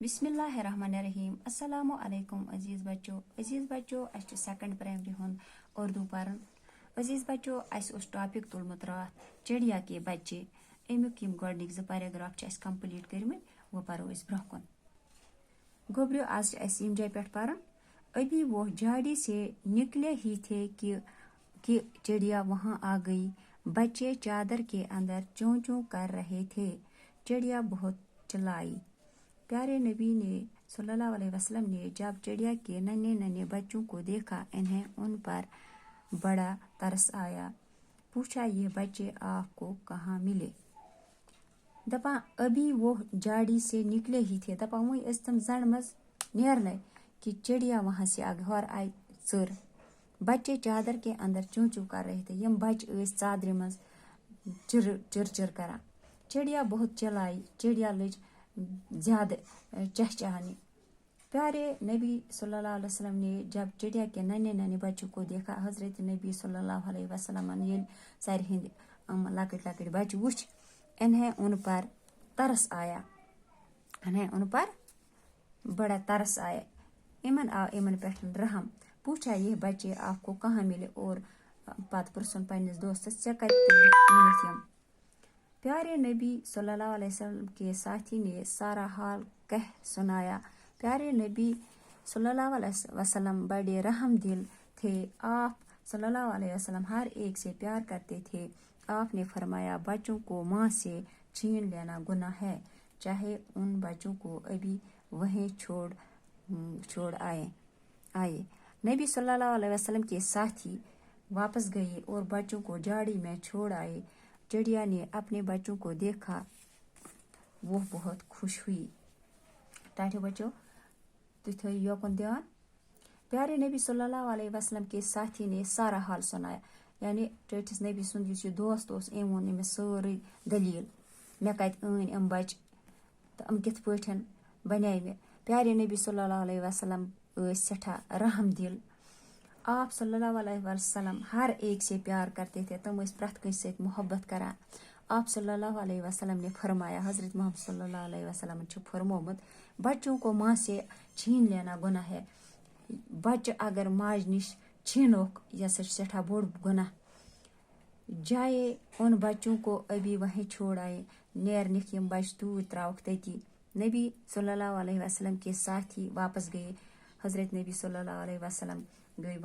बिस्मिल्लाहिर्रहमानिर्रहीम अस्सलामु अलैकुम अजीज़ बच्चों अच्छे सेकंड प्राइमरी हूँ उर्दू पर अजीज़ बच्चों अस टॉपिक तुलमुत रात चिड़िया के बच्चे अमुक यम गोडनिक ज पैराग्राफ कंप्लीट करमित वो परो अस ब्रोह कुन गोब्रियो आज अस यम जाय पे पर अभी वो झाड़ी से निकले ही थे कि चिड़िया वहाँ आ गई। बच्चे चादर के अंदर चों चों कर रहे थे। चिड़िया बहुत चिल्लाई। प्यारे नबी ने सल्लल्लाहु अलैहि वसल्लम ने जब चिड़िया के नन्हे नन्हे बच्चों को देखा, इन्हें उन पर बड़ा तरस आया। पूछा, ये बच्चे आपको कहाँ मिले? दपा अभी वो झाड़ी से निकले ही थे। दपा वही तम जड़ मज नेरने कि चिड़िया वहाँ से घर आई चर। बच्चे चादर के अंदर चूं चूं कर रहे थे। यम बच्चे चादर मज चिर चिर चिर करा। चिड़िया बहुत चिल्लाई। चिड़िया लज ज्यादा चहचहाने। प्यारे नबी सल्लल्लाहु अलैहि वसल्लम ने जब चिड़िया के नन्हे नन्हे बच्चों को देखा, हजरत नबी सल्लल्लाहु अलैहि वसल्लम ने सारे हिंद लकट लकट बच्चे वुच, इन्हें उन पर तरस आया। इन्हें उन पर बड़ा तरस आया। इमन आ इमन पे रहम। पूछा, ये बच्चे आपको कहाँ मिले? और पत पुरसन पन्निस दोस्तस चे कत। प्यारे नबी सल्लल्लाहु अलैहि वसल्लम के साथी ने सारा हाल कह सुनाया। प्यारे नबी सल्लल्लाहु अलैहि वसल्लम बड़े रहम दिल थे। आप सल्लल्लाहु अलैहि वसल्लम हर एक से प्यार करते थे। आपने फरमाया, बच्चों को माँ से छीन लेना गुनाह है, चाहे उन बच्चों को अभी वहीं छोड़ आए। नबी सल्लल्लाहु अलैहि वसल्लम के साथी वापस गए और बच्चों को झाड़ी में छोड़ आए। चिड़िया ने अपने बच्चों को देखा, वो बहुत खुश हुई। टाटे बच्चों तो थे योकन ध्यान। प्यारे नबी सल्लल्लाहु अलैहि वसल्लम के साथी ने सारा हाल सुनाया। यानी टेटिस नबी सुन दोस्त वोन अमिस सारी दलील, मे कत अम बच तो अम कित पठन बने मे। प्यारे नबी सल्लल्लाहु अलैहि वसल्लम सठा रहम दिल। आप सल्लल्लाहु अलैहि वसल्लम हर एक से प्यार करते थे। तुम प्रथ कंस से मोहब्बत करा। आप सल्लल्लाहु अलैहि वसल्लम ने फरमाया, हजरत मोहम्मद सल्लल्लाहु अलैहि वसल्लम ने फरमाया, बच्चों को माँ से छीन लेना गुनाह है। बच्चे अगर माज निश छीनोक यह सठा बोड़ गुनाह। जाए उन बच्चों को अभी वहीं छोड़ आए। नेर निक यम बच दूर त्रावक तती। नबी सल्लल्लाहु अलैहि वसल्लम के साथ ही वापस गए। हजरत नबी सल्लल्लाहु अलैहि वसल्लम गए।